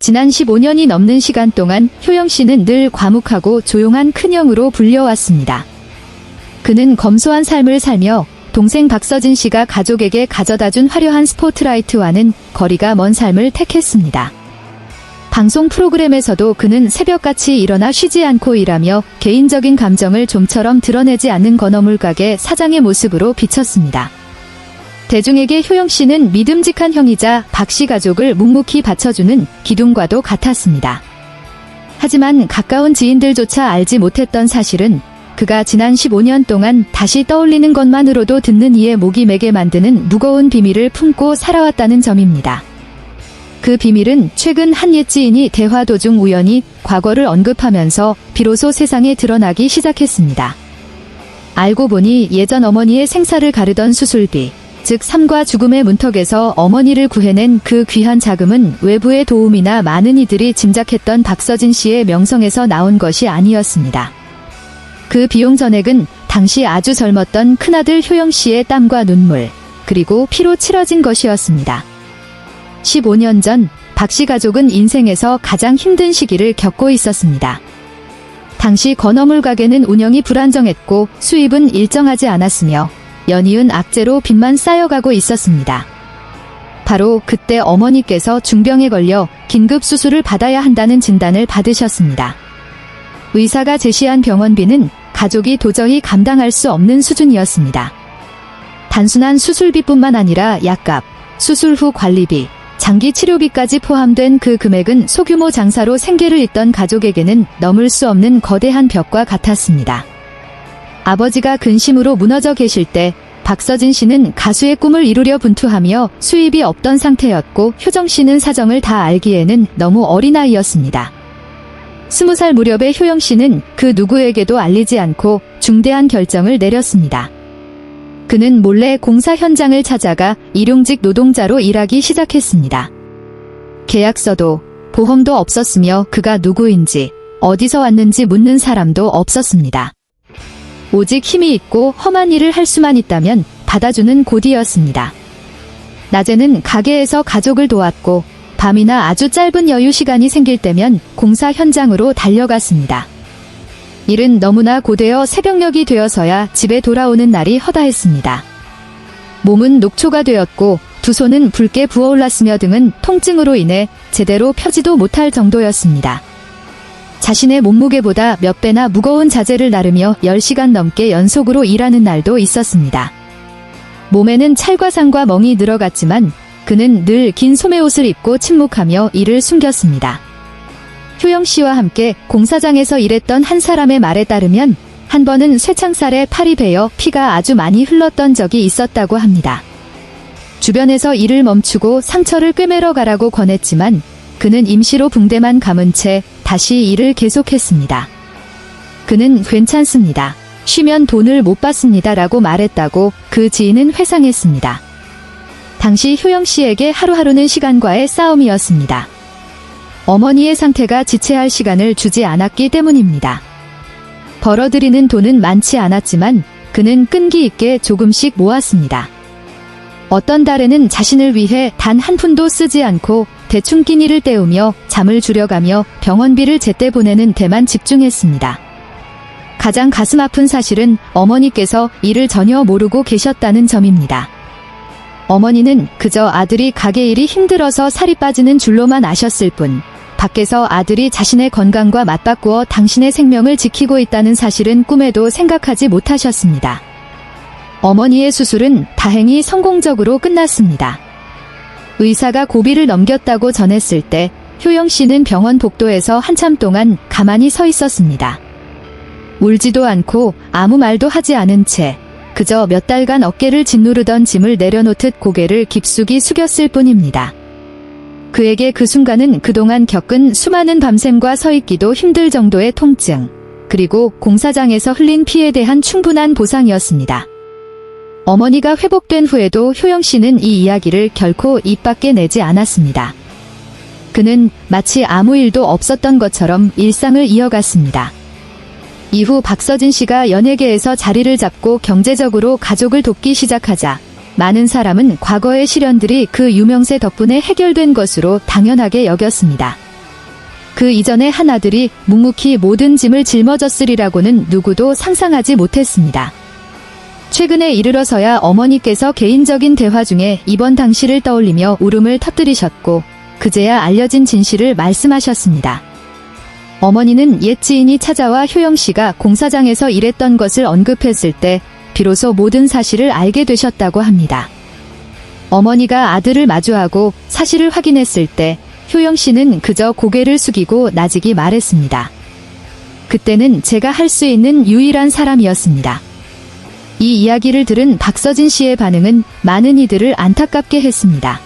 지난 15년이 넘는 시간 동안 효영 씨는 늘 과묵하고 조용한 큰형으로 불려왔습니다. 그는 검소한 삶을 살며 동생 박서진 씨가 가족에게 가져다준 화려한 스포트라이트와는 거리가 먼 삶을 택했습니다. 방송 프로그램에서도 그는 새벽같이 일어나 쉬지 않고 일하며 개인적인 감정을 좀처럼 드러내지 않는 건어물 가게 사장의 모습으로 비쳤습니다. 대중에게 효영 씨는 믿음직한 형이자 박 씨 가족을 묵묵히 받쳐주는 기둥과도 같았습니다. 하지만 가까운 지인들조차 알지 못했던 사실은 그가 지난 15년 동안 다시 떠올리는 것만으로도 듣는 이의 목이 메게 만드는 무거운 비밀을 품고 살아왔다는 점입니다. 그 비밀은 최근 한 옛 지인이 대화 도중 우연히 과거를 언급하면서 비로소 세상에 드러나기 시작했습니다. 알고 보니 예전 어머니의 생사를 가르던 수술비, 즉 삶과 죽음의 문턱에서 어머니를 구해낸 그 귀한 자금은 외부의 도움이나 많은 이들이 짐작했던 박서진 씨의 명성에서 나온 것이 아니었습니다. 그 비용 전액은 당시 아주 젊었던 큰아들 효영 씨의 땀과 눈물, 그리고 피로 치러진 것이었습니다. 15년 전 박 씨 가족은 인생에서 가장 힘든 시기를 겪고 있었습니다. 당시 건어물 가게는 운영이 불안정했고 수입은 일정하지 않았으며 연이은 악재로 빚만 쌓여가고 있었습니다. 바로 그때 어머니께서 중병에 걸려 긴급 수술을 받아야 한다는 진단을 받으셨습니다. 의사가 제시한 병원비는 가족이 도저히 감당할 수 없는 수준이었습니다. 단순한 수술비뿐만 아니라 약값, 수술 후 관리비, 장기 치료비까지 포함된 그 금액은 소규모 장사로 생계를 잇던 가족에게는 넘을 수 없는 거대한 벽과 같았습니다. 아버지가 근심으로 무너져 계실 때 박서진 씨는 가수의 꿈을 이루려 분투하며 수입이 없던 상태였고 효정 씨는 사정을 다 알기에는 너무 어린아이였습니다. 20살 무렵의 효영 씨는 그 누구에게도 알리지 않고 중대한 결정을 내렸습니다. 그는 몰래 공사 현장을 찾아가 일용직 노동자로 일하기 시작했습니다. 계약서도 보험도 없었으며 그가 누구인지 어디서 왔는지 묻는 사람도 없었습니다. 오직 힘이 있고 험한 일을 할 수만 있다면 받아주는 곳이었습니다. 낮에는 가게에서 가족을 도왔고 밤이나 아주 짧은 여유 시간이 생길 때면 공사 현장으로 달려갔습니다. 일은 너무나 고되어 새벽녘이 되어서야 집에 돌아오는 날이 허다했습니다. 몸은 녹초가 되었고 두 손은 붉게 부어올랐으며 등은 통증으로 인해 제대로 펴지도 못할 정도였습니다. 자신의 몸무게보다 몇 배나 무거운 자재를 나르며 10시간 넘게 연속으로 일하는 날도 있었습니다. 몸에는 찰과상과 멍이 늘어갔지만 그는 늘 긴 소매옷을 입고 침묵하며 일을 숨겼습니다. 효영 씨와 함께 공사장에서 일했던 한 사람의 말에 따르면 한 번은 쇠창살에 팔이 베어 피가 아주 많이 흘렀던 적이 있었다고 합니다. 주변에서 일을 멈추고 상처를 꿰매러 가라고 권했지만 그는 임시로 붕대만 감은 채 다시 일을 계속했습니다. 그는 괜찮습니다. 쉬면 돈을 못 받습니다 라고 말했다고 그 지인은 회상했습니다. 당시 효영 씨에게 하루하루는 시간과의 싸움이었습니다. 어머니의 상태가 지체할 시간을 주지 않았기 때문입니다. 벌어들이는 돈은 많지 않았지만 그는 끈기 있게 조금씩 모았습니다. 어떤 달에는 자신을 위해 단 한 푼도 쓰지 않고 대충 끼니를 때우며 잠을 줄여가며 병원비를 제때 보내는 데만 집중했습니다. 가장 가슴 아픈 사실은 어머니께서 이를 전혀 모르고 계셨다는 점입니다. 어머니는 그저 아들이 가게 일이 힘들어서 살이 빠지는 줄로만 아셨을 뿐 밖에서 아들이 자신의 건강과 맞바꾸어 당신의 생명을 지키고 있다는 사실은 꿈에도 생각하지 못하셨습니다. 어머니의 수술은 다행히 성공적으로 끝났습니다. 의사가 고비를 넘겼다고 전했을 때 효영 씨는 병원 복도에서 한참 동안 가만히 서 있었습니다. 울지도 않고 아무 말도 하지 않은 채 그저 몇 달간 어깨를 짓누르던 짐을 내려놓듯 고개를 깊숙이 숙였을 뿐입니다. 그에게 그 순간은 그동안 겪은 수많은 밤샘과 서 있기도 힘들 정도의 통증, 그리고 공사장에서 흘린 피에 대한 충분한 보상이었습니다. 어머니가 회복된 후에도 효영 씨는 이 이야기를 결코 입 밖에 내지 않았습니다. 그는 마치 아무 일도 없었던 것처럼 일상을 이어갔습니다. 이후 박서진 씨가 연예계에서 자리를 잡고 경제적으로 가족을 돕기 시작하자 많은 사람은 과거의 시련들이 그 유명세 덕분에 해결된 것으로 당연하게 여겼습니다. 그 이전에 한 아들이 묵묵히 모든 짐을 짊어졌으리라고는 누구도 상상하지 못했습니다. 최근에 이르러서야 어머니께서 개인적인 대화 중에 이번 당시를 떠올리며 울음을 터뜨리셨고 그제야 알려진 진실을 말씀하셨습니다. 어머니는 옛 지인이 찾아와 효영씨가 공사장에서 일했던 것을 언급했을 때 비로소 모든 사실을 알게 되셨다고 합니다. 어머니가 아들을 마주하고 사실을 확인했을 때 효영씨는 그저 고개를 숙이고 나직이 말했습니다. 그때는 제가 할 수 있는 유일한 사람이었습니다. 이 이야기를 들은 박서진 씨의 반응은 많은 이들을 안타깝게 했습니다.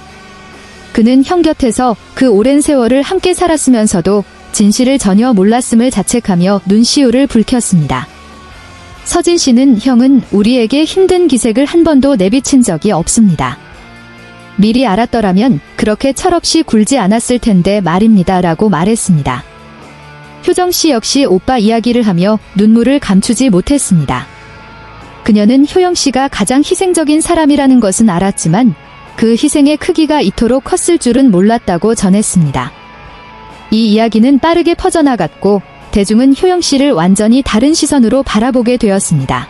그는 형 곁에서 그 오랜 세월을 함께 살았으면서도 진실을 전혀 몰랐음을 자책하며 눈시울을 붉혔습니다. 서진 씨는 형은 우리에게 힘든 기색을 한 번도 내비친 적이 없습니다. 미리 알았더라면 그렇게 철없이 굴지 않았을 텐데 말입니다. 라고 말했습니다. 효정 씨 역시 오빠 이야기를 하며 눈물을 감추지 못했습니다. 그녀는 효영 씨가 가장 희생적인 사람이라는 것은 알았지만 그 희생의 크기가 이토록 컸을 줄은 몰랐다고 전했습니다. 이 이야기는 빠르게 퍼져나갔고 대중은 효영 씨를 완전히 다른 시선으로 바라보게 되었습니다.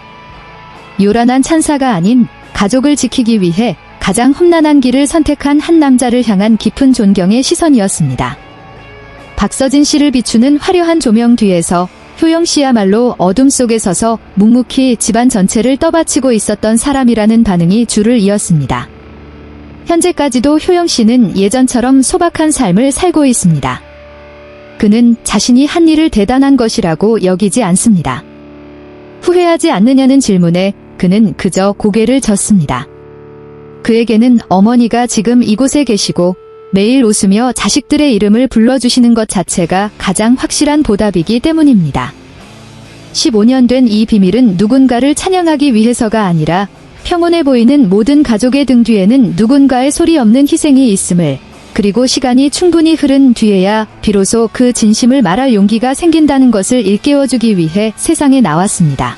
요란한 찬사가 아닌 가족을 지키기 위해 가장 험난한 길을 선택한 한 남자를 향한 깊은 존경의 시선이었습니다. 박서진 씨를 비추는 화려한 조명 뒤에서 효영 씨야말로 어둠 속에 서서 묵묵히 집안 전체를 떠받치고 있었던 사람이라는 반응이 줄을 이었습니다. 현재까지도 효영 씨는 예전처럼 소박한 삶을 살고 있습니다. 그는 자신이 한 일을 대단한 것이라고 여기지 않습니다. 후회하지 않느냐는 질문에 그는 그저 고개를 젓습니다. 그에게는 어머니가 지금 이곳에 계시고 매일 웃으며 자식들의 이름을 불러주시는 것 자체가 가장 확실한 보답이기 때문입니다. 15년 된 이 비밀은 누군가를 찬양하기 위해서가 아니라 평온해 보이는 모든 가족의 등 뒤에는 누군가의 소리 없는 희생이 있음을, 그리고 시간이 충분히 흐른 뒤에야 비로소 그 진심을 말할 용기가 생긴다는 것을 일깨워주기 위해 세상에 나왔습니다.